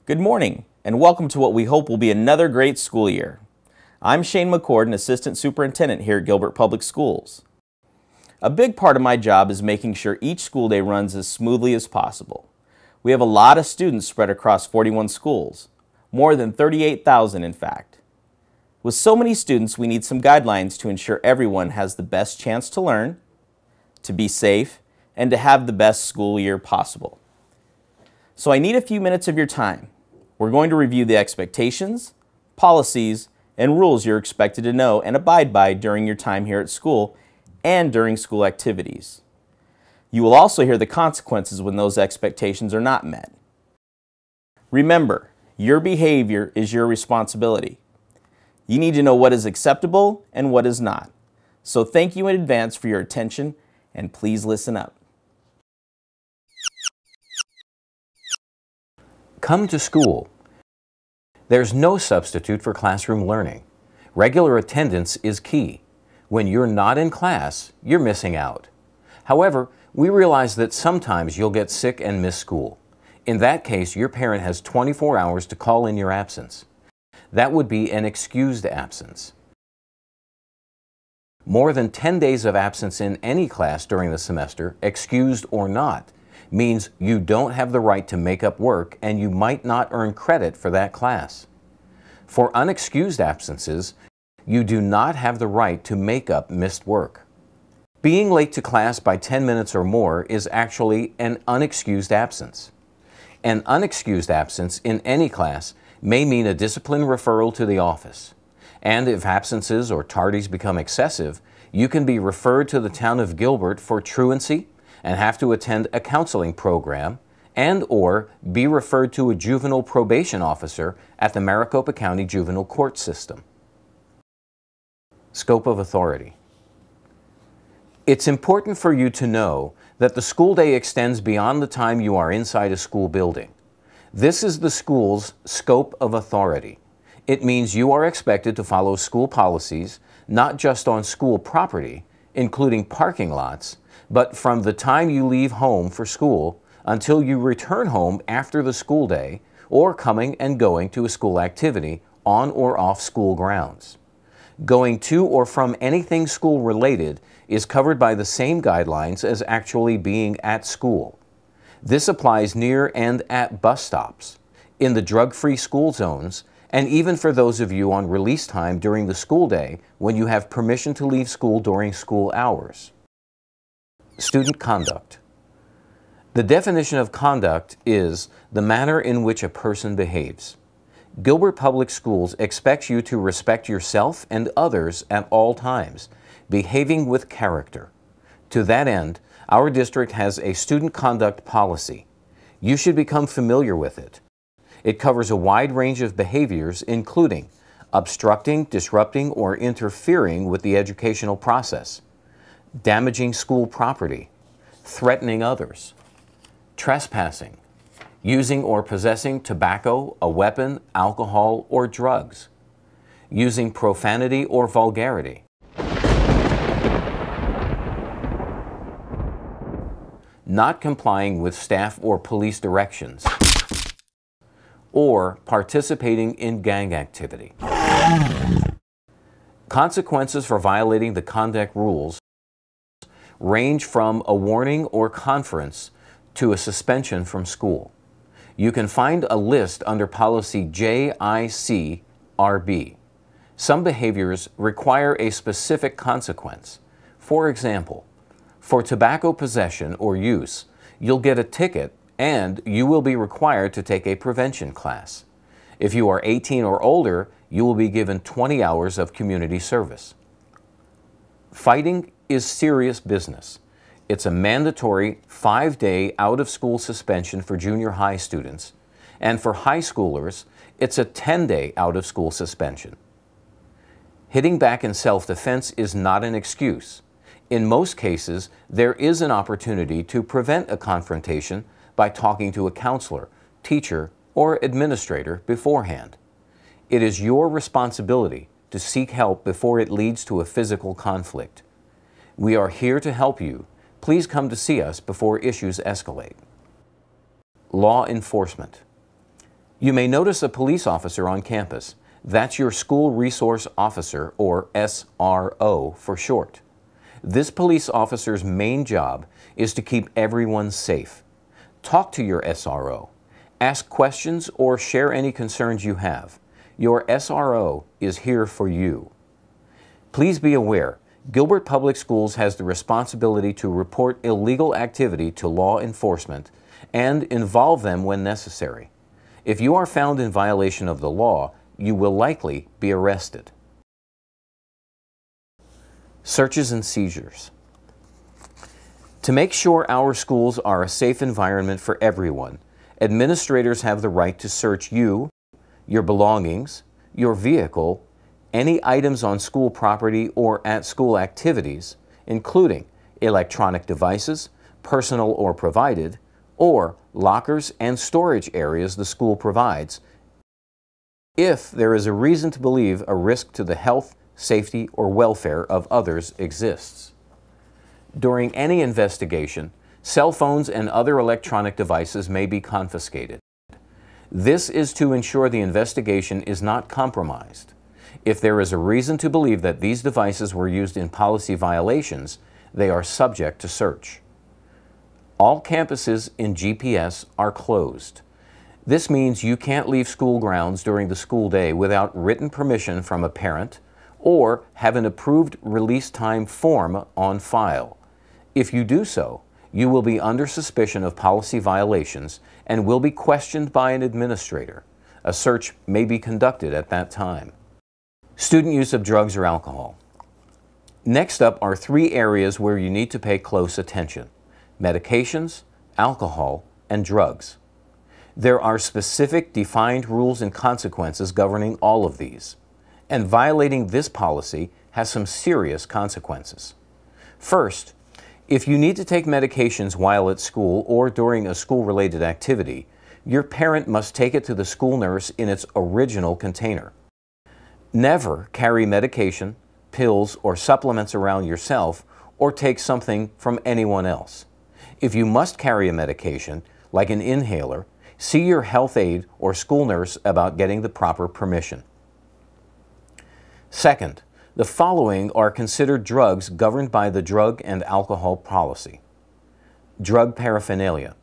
Good morning, and welcome to what we hope will be another great school year. I'm Shane McCord, Assistant Superintendent here at Gilbert Public Schools. A big part of my job is making sure each school day runs as smoothly as possible. We have a lot of students spread across 41 schools, more than 38,000 in fact. With so many students, we need some guidelines to ensure everyone has the best chance to learn, to be safe, and to have the best school year possible. So I need a few minutes of your time. We're going to review the expectations, policies, and rules you're expected to know and abide by during your time here at school and during school activities. You will also hear the consequences when those expectations are not met. Remember, your behavior is your responsibility. You need to know what is acceptable and what is not. So thank you in advance for your attention, and please listen up. Come to school. There's no substitute for classroom learning. Regular attendance is key. When you're not in class, you're missing out. However, we realize that sometimes you'll get sick and miss school. In that case, your parent has 24 hours to call in your absence. That would be an excused absence. More than 10 days of absence in any class during the semester, excused or not, means you don't have the right to make up work and you might not earn credit for that class. For unexcused absences, you do not have the right to make up missed work. Being late to class by 10 minutes or more is actually an unexcused absence. An unexcused absence in any class may mean a discipline referral to the office. And if absences or tardies become excessive, you can be referred to the town of Gilbert for truancy and have to attend a counseling program and or be referred to a juvenile probation officer at the Maricopa County Juvenile Court System. Scope of authority. It's important for you to know that the school day extends beyond the time you are inside a school building. This is the school's scope of authority. It means you are expected to follow school policies, not just on school property, including parking lots, but from the time you leave home for school until you return home after the school day or coming and going to a school activity on or off school grounds. Going to or from anything school related is covered by the same guidelines as actually being at school. This applies near and at bus stops, in the drug-free school zones, and even for those of you on release time during the school day when you have permission to leave school during school hours. Student conduct. The definition of conduct is the manner in which a person behaves. Gilbert Public Schools expects you to respect yourself and others at all times, behaving with character. To that end, our district has a student conduct policy. You should become familiar with it. It covers a wide range of behaviors, including obstructing, disrupting, or interfering with the educational process, damaging school property, threatening others, trespassing, using or possessing tobacco, a weapon, alcohol, or drugs, using profanity or vulgarity, not complying with staff or police directions, or participating in gang activity. Consequences for violating the conduct rules range from a warning or conference to a suspension from school. You can find a list under policy JICRB. Some behaviors require a specific consequence. For example, for tobacco possession or use, you'll get a ticket and you will be required to take a prevention class. If you are 18 or older, you will be given 20 hours of community service. Fighting is serious business. It's a mandatory 5-day out-of-school suspension for junior high students, and for high schoolers, it's a 10-day out-of-school suspension. Hitting back in self-defense is not an excuse. In most cases, there is an opportunity to prevent a confrontation by talking to a counselor, teacher, or administrator beforehand. It is your responsibility to seek help before it leads to a physical conflict. We are here to help you. Please come to see us before issues escalate. Law enforcement. You may notice a police officer on campus. That's your school resource officer, or SRO for short. This police officer's main job is to keep everyone safe. Talk to your SRO. Ask questions or share any concerns you have. Your SRO is here for you. Please be aware, Gilbert Public Schools has the responsibility to report illegal activity to law enforcement and involve them when necessary. If you are found in violation of the law, you will likely be arrested. Searches and seizures. To make sure our schools are a safe environment for everyone, administrators have the right to search you, your belongings, your vehicle, any items on school property or at school activities, including electronic devices, personal or provided, or lockers and storage areas the school provides, if there is a reason to believe a risk to the health, safety, or welfare of others exists. During any investigation, cell phones and other electronic devices may be confiscated. This is to ensure the investigation is not compromised. If there is a reason to believe that these devices were used in policy violations, they are subject to search. All campuses in GPS are closed. This means you can't leave school grounds during the school day without written permission from a parent or have an approved release time form on file. If you do so, you will be under suspicion of policy violations and will be questioned by an administrator. A search may be conducted at that time. Student use of drugs or alcohol. Next up are 3 areas where you need to pay close attention: medications, alcohol, and drugs. There are specific defined rules and consequences governing all of these, and violating this policy has some serious consequences. First, if you need to take medications while at school or during a school-related activity, your parent must take it to the school nurse in its original container. Never carry medication, pills, or supplements around yourself or take something from anyone else. If you must carry a medication, like an inhaler, see your health aide or school nurse about getting the proper permission. Second, the following are considered drugs governed by the drug and alcohol policy. Drug paraphernalia.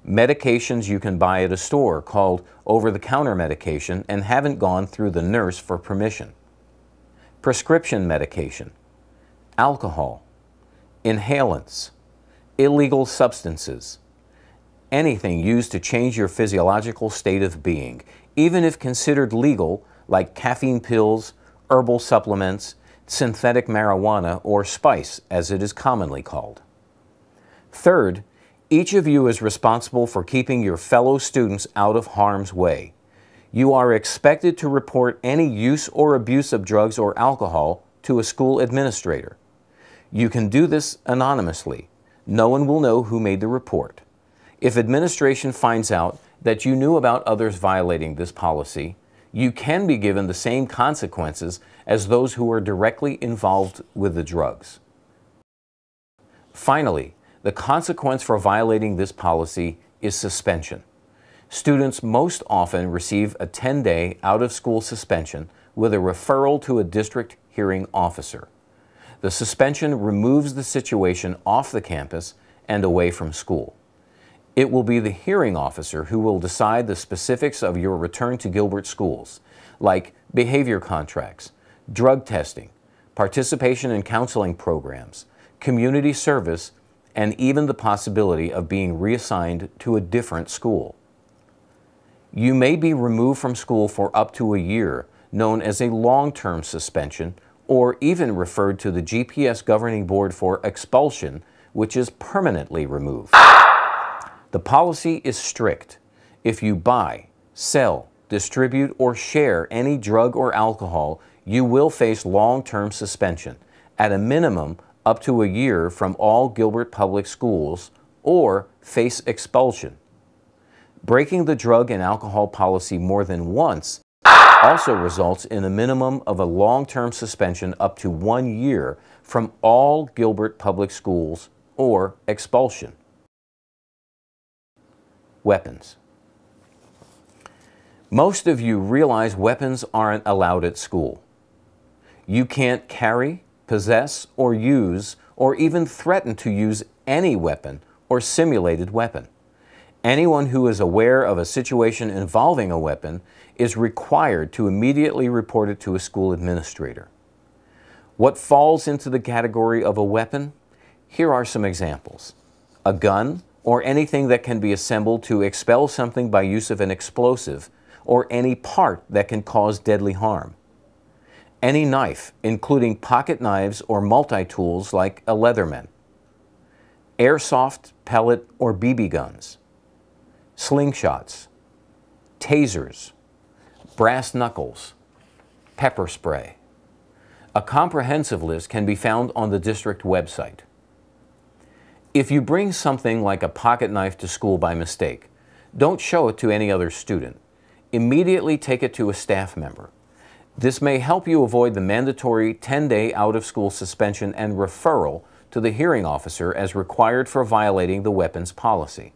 Medications you can buy at a store called over-the-counter medication and haven't gone through the nurse for permission. Prescription medication. Alcohol. Inhalants. Illegal substances. Anything used to change your physiological state of being, even if considered legal, like caffeine pills, herbal supplements, synthetic marijuana, or spice, as it is commonly called. Third, each of you is responsible for keeping your fellow students out of harm's way. You are expected to report any use or abuse of drugs or alcohol to a school administrator. You can do this anonymously. No one will know who made the report. If administration finds out that you knew about others violating this policy, you can be given the same consequences as those who are directly involved with the drugs. Finally, the consequence for violating this policy is suspension. Students most often receive a 10-day out-of-school suspension with a referral to a district hearing officer. The suspension removes the situation off the campus and away from school. It will be the hearing officer who will decide the specifics of your return to Gilbert schools, like behavior contracts, drug testing, participation in counseling programs, community service, and even the possibility of being reassigned to a different school. You may be removed from school for up to a year, known as a long-term suspension, or even referred to the GPS Governing Board for expulsion, which is permanently removed. The policy is strict. If you buy, sell, distribute, or share any drug or alcohol, you will face long-term suspension, at a minimum up to a year from all Gilbert Public Schools, or face expulsion. Breaking the drug and alcohol policy more than once also results in a minimum of a long-term suspension up to 1 year from all Gilbert Public Schools, or expulsion. Weapons. Most of you realize weapons aren't allowed at school. You can't carry, possess, or use, or even threaten to use any weapon or simulated weapon. Anyone who is aware of a situation involving a weapon is required to immediately report it to a school administrator. What falls into the category of a weapon? Here are some examples. A gun, or anything that can be assembled to expel something by use of an explosive, or any part that can cause deadly harm. Any knife, including pocket knives or multi-tools like a Leatherman. Airsoft, pellet, or BB guns. Slingshots. Tasers. Brass knuckles. Pepper spray. A comprehensive list can be found on the district website. If you bring something like a pocket knife to school by mistake, don't show it to any other student. Immediately take it to a staff member. This may help you avoid the mandatory 10-day out-of-school suspension and referral to the hearing officer as required for violating the weapons policy.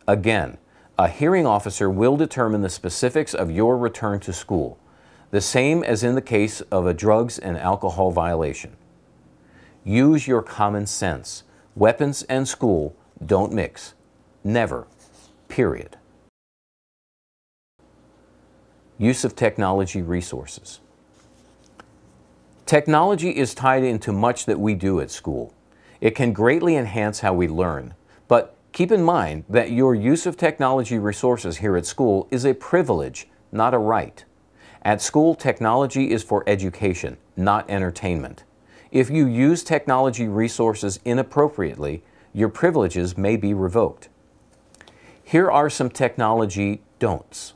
Again, a hearing officer will determine the specifics of your return to school, the same as in the case of a drugs and alcohol violation. Use your common sense. Weapons and school don't mix. Never. Period. Use of technology resources. Technology is tied into much that we do at school. It can greatly enhance how we learn, but keep in mind that your use of technology resources here at school is a privilege, not a right. At school, technology is for education, not entertainment. If you use technology resources inappropriately, your privileges may be revoked. Here are some technology don'ts.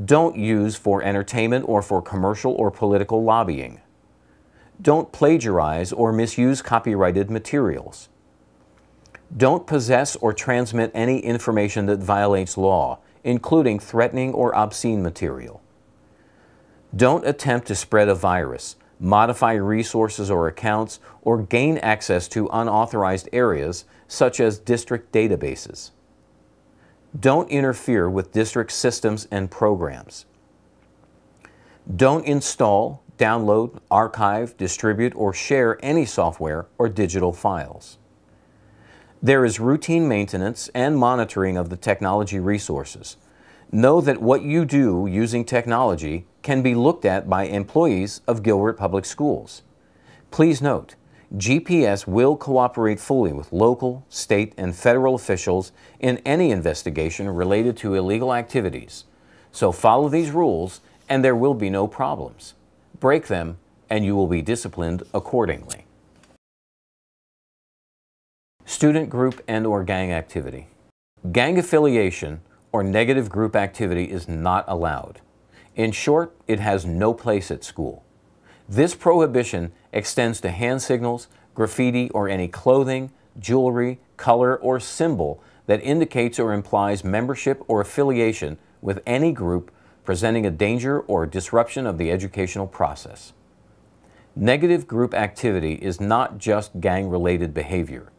Don't use for entertainment or for commercial or political lobbying. Don't plagiarize or misuse copyrighted materials. Don't possess or transmit any information that violates law, including threatening or obscene material. Don't attempt to spread a virus, modify resources or accounts, or gain access to unauthorized areas such as district databases. Don't interfere with district systems and programs. Don't install, download, archive, distribute, or share any software or digital files. There is routine maintenance and monitoring of the technology resources. Know that what you do using technology can be looked at by employees of Gilbert Public Schools. Please note, GPS will cooperate fully with local, state, and federal officials in any investigation related to illegal activities. So follow these rules and there will be no problems. Break them and you will be disciplined accordingly. Student group and/or gang activity. Gang affiliation or negative group activity is not allowed. In short, it has no place at school. This prohibition extends to hand signals, graffiti, or any clothing, jewelry, color, or symbol that indicates or implies membership or affiliation with any group presenting a danger or disruption of the educational process. Negative group activity is not just gang-related behavior.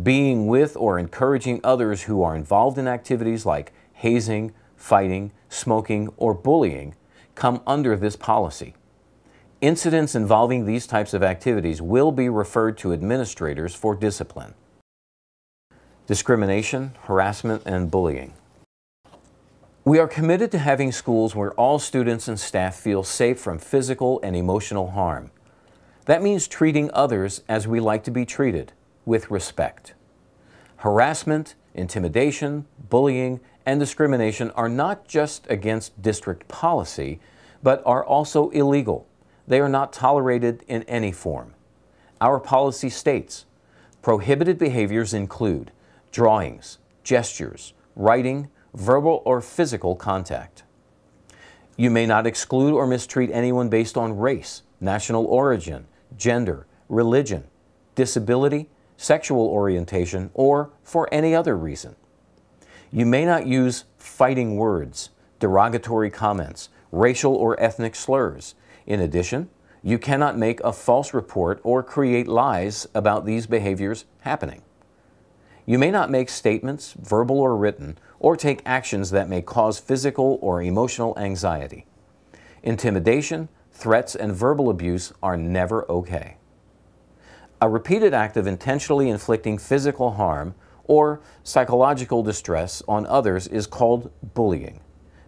Being with or encouraging others who are involved in activities like hazing, fighting, smoking, or bullying come under this policy. Incidents involving these types of activities will be referred to administrators for discipline. Discrimination, harassment, and bullying. We are committed to having schools where all students and staff feel safe from physical and emotional harm. That means treating others as we like to be treated, with respect. Harassment, intimidation, bullying, and discrimination are not just against district policy, but are also illegal. They are not tolerated in any form. Our policy states, prohibited behaviors include drawings, gestures, writing, verbal or physical contact. You may not exclude or mistreat anyone based on race, national origin, gender, religion, disability, sexual orientation, or for any other reason. You may not use fighting words, derogatory comments, racial or ethnic slurs. In addition, you cannot make a false report or create lies about these behaviors happening. You may not make statements, verbal or written, or take actions that may cause physical or emotional anxiety. Intimidation, threats, and verbal abuse are never okay. A repeated act of intentionally inflicting physical harm or psychological distress on others is called bullying.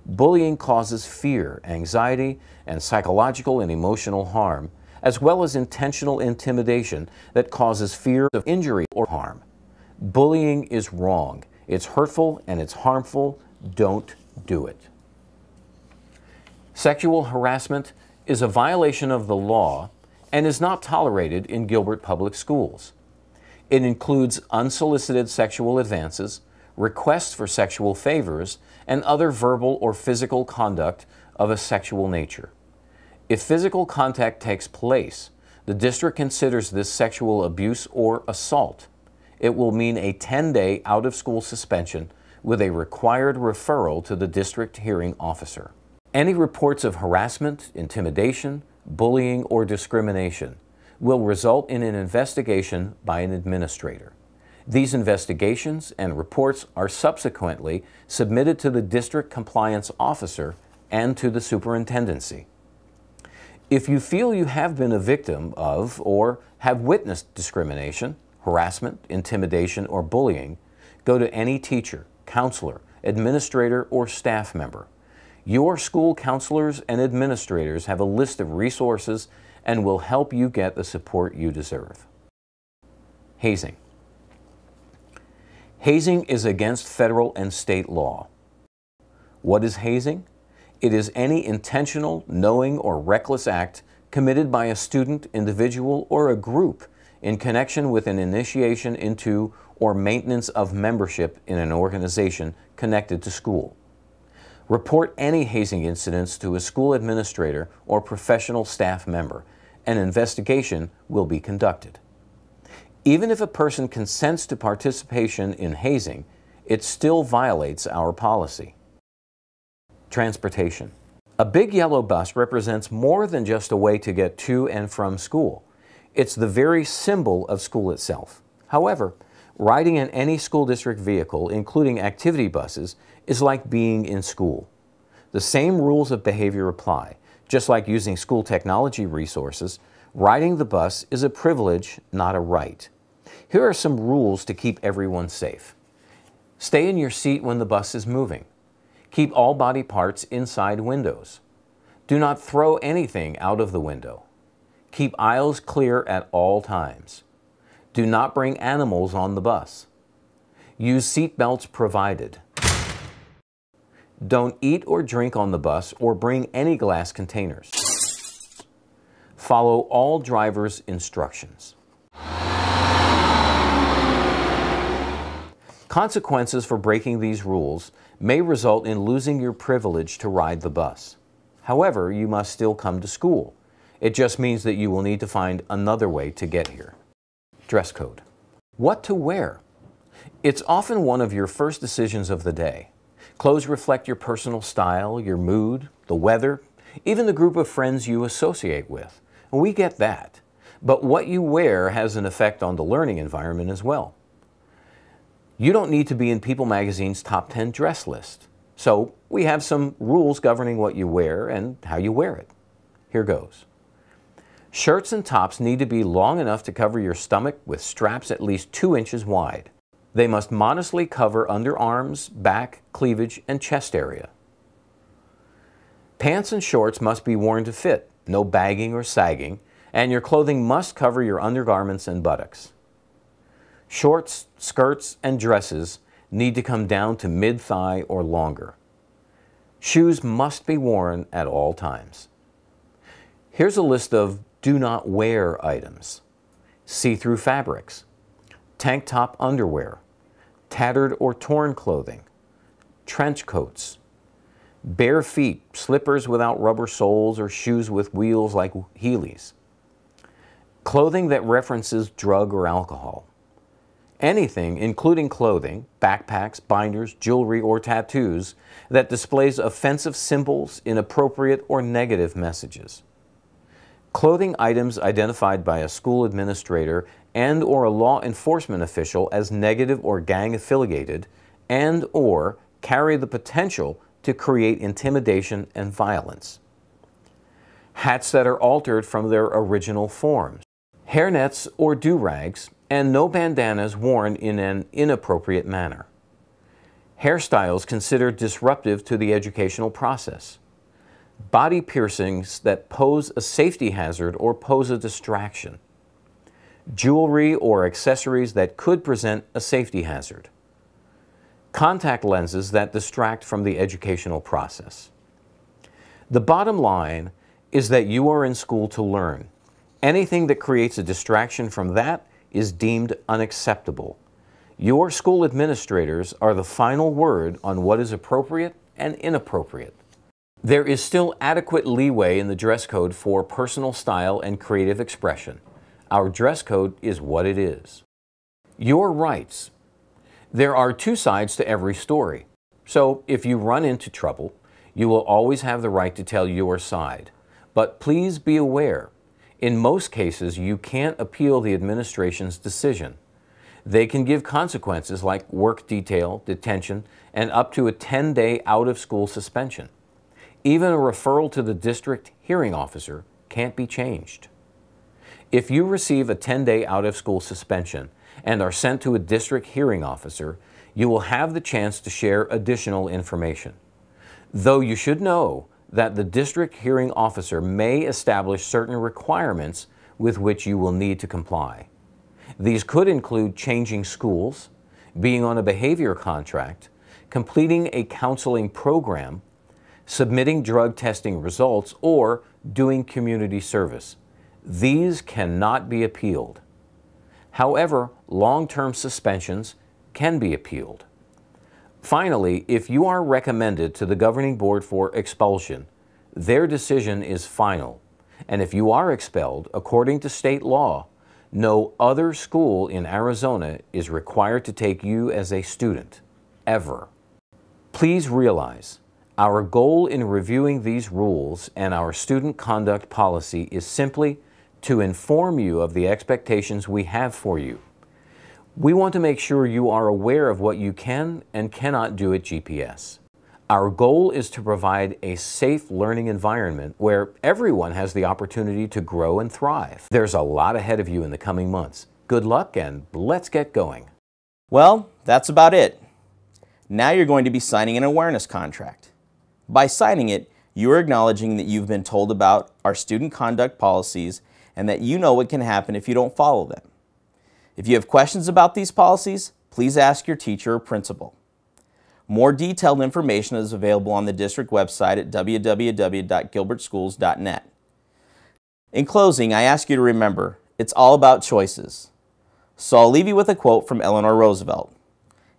Bullying causes fear, anxiety, and psychological and emotional harm, as well as intentional intimidation that causes fear of injury or harm. Bullying is wrong. It's hurtful and it's harmful. Don't do it. Sexual harassment is a violation of the law and is not tolerated in Gilbert Public Schools. It includes unsolicited sexual advances, requests for sexual favors, and other verbal or physical conduct of a sexual nature. If physical contact takes place, the district considers this sexual abuse or assault. It will mean a 10-day out-of-school suspension with a required referral to the district hearing officer. Any reports of harassment, intimidation, bullying, or discrimination will result in an investigation by an administrator. These investigations and reports are subsequently submitted to the district compliance officer and to the superintendency. If you feel you have been a victim of or have witnessed discrimination, harassment, intimidation, or bullying, go to any teacher, counselor, administrator, or staff member. Your school counselors and administrators have a list of resources and will help you get the support you deserve. Hazing. Hazing is against federal and state law. What is hazing? It is any intentional, knowing, or reckless act committed by a student, individual, or a group in connection with an initiation into or maintenance of membership in an organization connected to school. Report any hazing incidents to a school administrator or professional staff member. An investigation will be conducted. Even if a person consents to participation in hazing, it still violates our policy. Transportation. A big yellow bus represents more than just a way to get to and from school. It's the very symbol of school itself. However, riding in any school district vehicle, including activity buses, is like being in school. The same rules of behavior apply. Just like using school technology resources, riding the bus is a privilege, not a right. Here are some rules to keep everyone safe. Stay in your seat when the bus is moving. Keep all body parts inside windows. Do not throw anything out of the window. Keep aisles clear at all times. Do not bring animals on the bus. Use seat belts provided. Don't eat or drink on the bus or bring any glass containers. Follow all drivers' instructions. Consequences for breaking these rules may result in losing your privilege to ride the bus. However, you must still come to school. It just means that you will need to find another way to get here. Dress code. What to wear? It's often one of your first decisions of the day. Clothes reflect your personal style, your mood, the weather, even the group of friends you associate with. We get that. But what you wear has an effect on the learning environment as well. You don't need to be in People Magazine's top 10 dress list. So we have some rules governing what you wear and how you wear it. Here goes. Shirts and tops need to be long enough to cover your stomach with straps at least 2 inches wide. They must modestly cover underarms, back, cleavage, and chest area. Pants and shorts must be worn to fit, no bagging or sagging, and your clothing must cover your undergarments and buttocks. Shorts, skirts, and dresses need to come down to mid-thigh or longer. Shoes must be worn at all times. Here's a list of do not wear items. See-through fabrics, tank top underwear, tattered or torn clothing, trench coats, bare feet, slippers without rubber soles or shoes with wheels like Heelys, clothing that references drug or alcohol, anything, including clothing, backpacks, binders, jewelry, or tattoos that displays offensive symbols, inappropriate or negative messages. Clothing items identified by a school administrator and/or a law enforcement official as negative or gang affiliated and/or carry the potential to create intimidation and violence. Hats that are altered from their original forms. Hairnets or do-rags, and no bandanas worn in an inappropriate manner. Hairstyles considered disruptive to the educational process. Body piercings that pose a safety hazard or pose a distraction. Jewelry or accessories that could present a safety hazard. Contact lenses that distract from the educational process. The bottom line is that you are in school to learn. Anything that creates a distraction from that is deemed unacceptable. Your school administrators are the final word on what is appropriate and inappropriate. There is still adequate leeway in the dress code for personal style and creative expression. Our dress code is what it is. Your rights. There are two sides to every story. So if you run into trouble, you will always have the right to tell your side. But please be aware, in most cases, you can't appeal the administration's decision. They can give consequences like work detail, detention, and up to a 10-day out-of-school suspension. Even a referral to the district hearing officer can't be changed. If you receive a 10-day out-of-school suspension and are sent to a district hearing officer, you will have the chance to share additional information. Though you should know that the district hearing officer may establish certain requirements with which you will need to comply. These could include changing schools, being on a behavior contract, completing a counseling program, submitting drug testing results, or doing community service. These cannot be appealed. However, long-term suspensions can be appealed. Finally, if you are recommended to the governing board for expulsion, their decision is final. And if you are expelled, according to state law, no other school in Arizona is required to take you as a student, ever. Please realize, our goal in reviewing these rules and our student conduct policy is simply to inform you of the expectations we have for you. We want to make sure you are aware of what you can and cannot do at GPS. Our goal is to provide a safe learning environment where everyone has the opportunity to grow and thrive. There's a lot ahead of you in the coming months. Good luck and let's get going. Well, that's about it. Now you're going to be signing an awareness contract. By signing it, you are acknowledging that you've been told about our student conduct policies and that you know what can happen if you don't follow them. If you have questions about these policies, please ask your teacher or principal. More detailed information is available on the district website at www.gilbertschools.net. In closing, I ask you to remember, it's all about choices. So I'll leave you with a quote from Eleanor Roosevelt.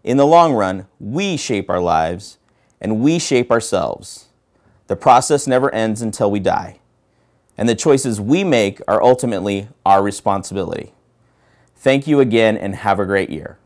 In the long run, we shape our lives and we shape ourselves. The process never ends until we die. And the choices we make are ultimately our responsibility. Thank you again and have a great year.